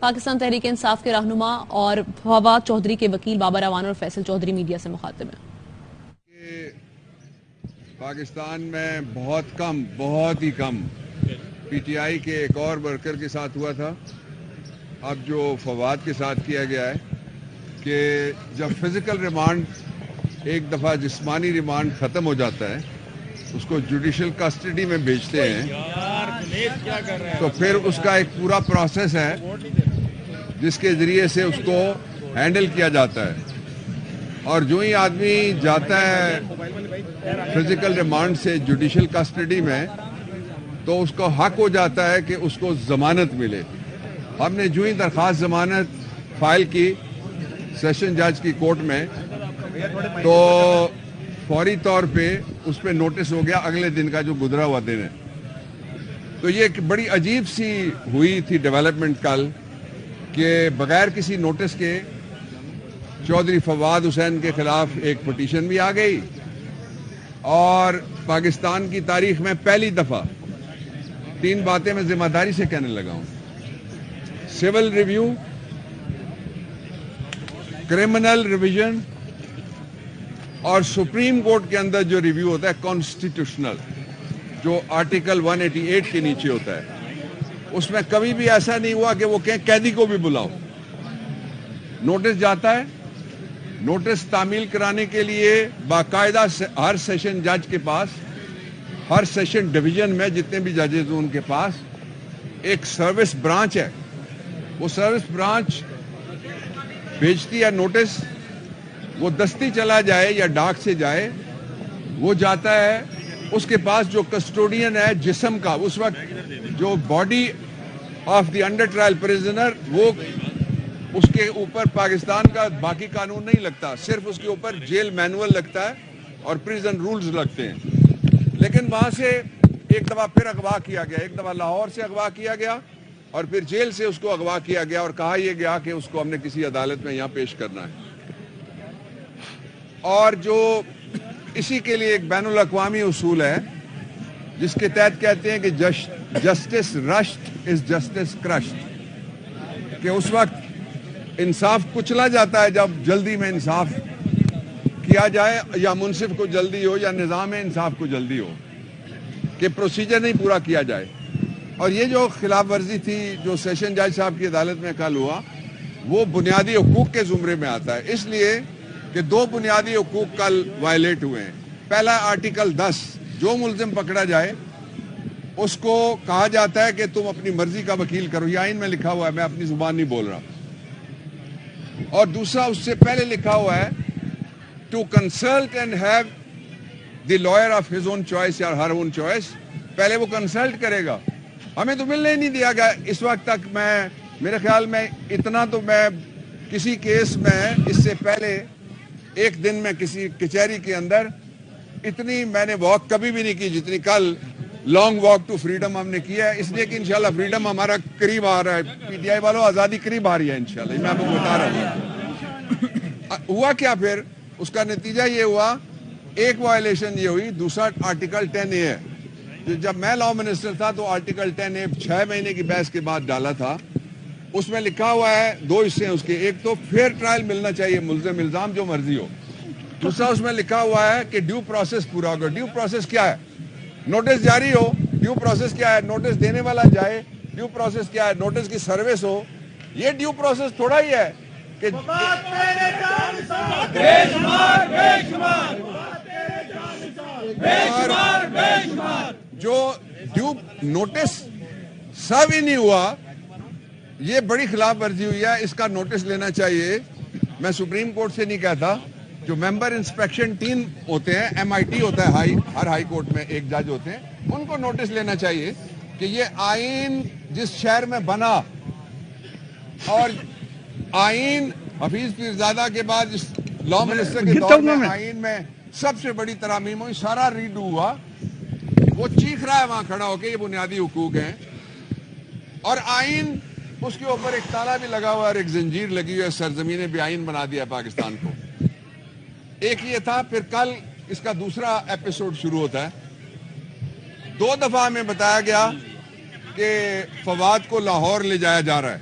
پاکستان تحریک انصاف کے رہنما اور فواد چودھری کے وکیل بابر اعوان اور فیصل چودھری میڈیا سے مخاطب ہیں۔ پاکستان میں بہت ہی کم پی ٹی آئی کے ایک اور ورکر کے ساتھ ہوا تھا۔ اب جو فواد کے ساتھ کیا گیا ہے کہ جب فزیکل ریمانڈ ایک دفعہ جسمانی ریمانڈ ختم ہو جاتا ہے، اس کو جوڈیشل کسٹڈی میں بھیجتے ہیں، تو پھر اس کا ایک پورا پروسیس ہے جس کے ذریعے سے اس کو ہینڈل کیا جاتا ہے، اور جو ہی آدمی جاتا ہے فزیکل ریمانڈ سے جوڈیشل کسٹڈی میں تو اس کو حق ہو جاتا ہے کہ اس کو ضمانت ملے۔ ہم نے جو ہی درخواست ضمانت فائل کی سیشن جج کی کورٹ میں تو فوری طور پہ اس پہ نوٹس ہو گیا اگلے دن کا جو گزرا ہوا دن ہے۔ تو یہ ایک بڑی عجیب سی ہوئی تھی ڈیولپمنٹ کل کہ بغیر کسی نوٹس کے چودھری فواد حسین کے خلاف ایک پٹیشن بھی آ گئی، اور پاکستان کی تاریخ میں پہلی دفعہ 3 باتیں میں ذمہ داری سے کہنے لگا ہوں: سول ریویو، کرمنل ریویژن، اور سپریم کورٹ کے اندر جو ریویو ہوتا ہے کانسٹیٹیوشنل، جو آرٹیکل 188 کے نیچے ہوتا ہے، اس میں کبھی بھی ایسا نہیں ہوا کہ وہ کہیں قیدی کو بھی بلاؤ۔ نوٹس جاتا ہے، نوٹس تعمیل کرانے کے لیے باقاعدہ ہر سیشن جج کے پاس، ہر سیشن ڈویژن میں جتنے بھی ججز ہیں ان کے پاس ایک سروس برانچ ہے۔ وہ سروس برانچ بھیجتی ہے نوٹس، وہ دستی چلا جائے یا ڈاک سے جائے، وہ جاتا ہے، اس کے پاس جو کسٹوڈین ہے جسم کا، اس وقت جو body of the under trial prisoner, وہ اس کے اوپر پاکستان کا باقی قانون نہیں لگتا، صرف اس کے اوپر جیل مینول لگتا ہے اور پریزن رولز لگتے ہیں۔ لیکن وہاں سے ایک دفعہ پھر اغوا کیا گیا، ایک دفعہ لاہور سے اغوا کیا گیا، اور پھر جیل سے اس کو اغوا کیا گیا اور کہا یہ گیا کہ اس کو ہم نے کسی عدالت میں یہاں پیش کرنا ہے۔ اور جو اسی کے لیے ایک بین الاقوامی اصول ہے جس کے تحت کہتے ہیں کہ جسٹس رشڈ از جسٹس کرشڈ، کہ اس وقت انصاف کچلا جاتا ہے جب جلدی میں انصاف کیا جائے، یا منصف کو جلدی ہو یا نظام انصاف کو جلدی ہو، کہ پروسیجر نہیں پورا کیا جائے۔ اور یہ جو خلاف ورزی تھی جو سیشن جج صاحب کی عدالت میں کل ہوا، وہ بنیادی حقوق کے زمرے میں آتا ہے، اس لیے کہ 2 بنیادی حقوق کل وائلیٹ ہوئے ہیں۔ پہلا آرٹیکل 10، جو ملزم پکڑا جائے اس کو کہا جاتا ہے کہ تم اپنی مرضی کا وکیل کرو، یہ آئین میں لکھا ہوا ہے، میں اپنی زبان نہیں بول رہا۔ اور دوسرا اس سے پہلے لکھا ہوا ہے to consult and have the lawyer of his own choice یا ہر اون چوائس، پہلے وہ کنسلٹ کرے گا۔ ہمیں تو ملنے ہی نہیں دیا گیا اس وقت تک۔ میرے خیال میں اتنا تو میں کسی کیس میں اس سے پہلے ایک دن میں کسی کچہری کے اندر اتنی میں نے واک کبھی بھی نہیں کی جتنی کل لانگ واک ٹو فریڈم ہم نے کیا ہے، اس لیے کہ انشاءاللہ فریڈم ہمارا قریب آ رہا ہے، پی ٹی آئی والوں آزادی قریب آ رہی ہے انشاءاللہ، میں آپ کو بتا رہا ہوں۔ ہوا کیا پھر؟ اس کا نتیجہ یہ ہوا، ایک وائلیشن یہ ہوئی، دوسرا آرٹیکل 10A ہے۔ جب میں لا منسٹر تھا تو آرٹیکل 10A 6 مہینے کی بحث کے بعد ڈالا تھا، اس میں لکھا ہوا ہے 2 حصے ہیں اس کے، ایک تو فیئر ٹرائل ملنا چاہیے ملزم، الزام جو مرضی ہو، دوسرا اس میں لکھا ہوا ہے کہ ڈیو پروسیس پورا ہوگا۔ ڈیو پروسیس کیا ہے؟ نوٹس جاری ہو، ڈیو پروسیس کیا ہے؟ نوٹس دینے والا جائے، ڈیو پروسیس کیا ہے؟ نوٹس کی سروس ہو۔ یہ ڈیو پروسیس تھوڑا ہی ہے کہ جو ڈیو نوٹس سب ہی نہیں ہوا، یہ بڑی خلاف ورزی ہوئی ہے، اس کا نوٹس لینا چاہیے۔ میں سپریم کورٹ سے نہیں کہتا، جو ممبر انسپیکشن ٹیم ہوتے ہیں، MIT ہوتا ہے ہر ہائی کورٹ میں ایک جج ہوتے ہیں، ان کو نوٹس لینا چاہیے کہ یہ آئین جس شہر میں بنا، اور آئین حفیظ پیرزادہ کے بعد اس لا منسٹر کے دور میں آئین میں سب سے بڑی ترامیم ہوئی، سارا ریڈو ہوا، وہ چیخ رہا ہے وہاں کھڑا ہو کے یہ بنیادی حقوق ہیں، اور آئین اس کے اوپر ایک تالا بھی لگا ہوا ہے اور ایک زنجیر لگی ہوئی ہے، سرزمین بے آئین بنا دیا پاکستان کو۔ ایک یہ تھا، پھر کل اس کا دوسرا ایپیسوڈ شروع ہوتا ہے۔ 2 دفعہ ہمیں بتایا گیا کہ فواد کو لاہور لے جایا جا رہا ہے،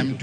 M2,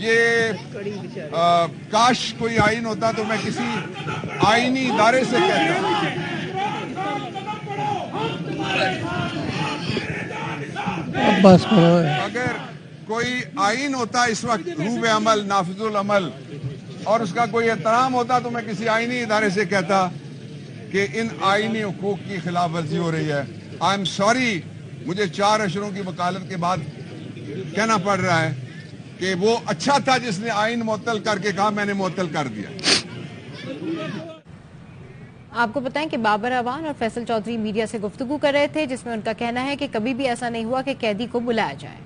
یہ کاش کوئی آئین ہوتا تو میں کسی آئینی ادارے سے کہتا، اگر کوئی آئین ہوتا اس وقت روح عمل نافذ العمل اور اس کا کوئی احترام ہوتا تو میں کسی آئینی ادارے سے کہتا کہ ان آئینی حقوق کی خلاف ورزی ہو رہی ہے. آئی ایم سوری، مجھے 4 اشروں کی وکالت کے بعد کہنا پڑ رہا ہے کہ وہ اچھا تھا جس نے آئین معطل کر کے کہا میں نے معطل کر دیا. آپ کو بتائیں کہ بابر اعوان اور فیصل چودھری میڈیا سے گفتگو کر رہے تھے، جس میں ان کا کہنا ہے کہ کبھی بھی ایسا نہیں ہوا کہ قیدی کو بلایا جائے.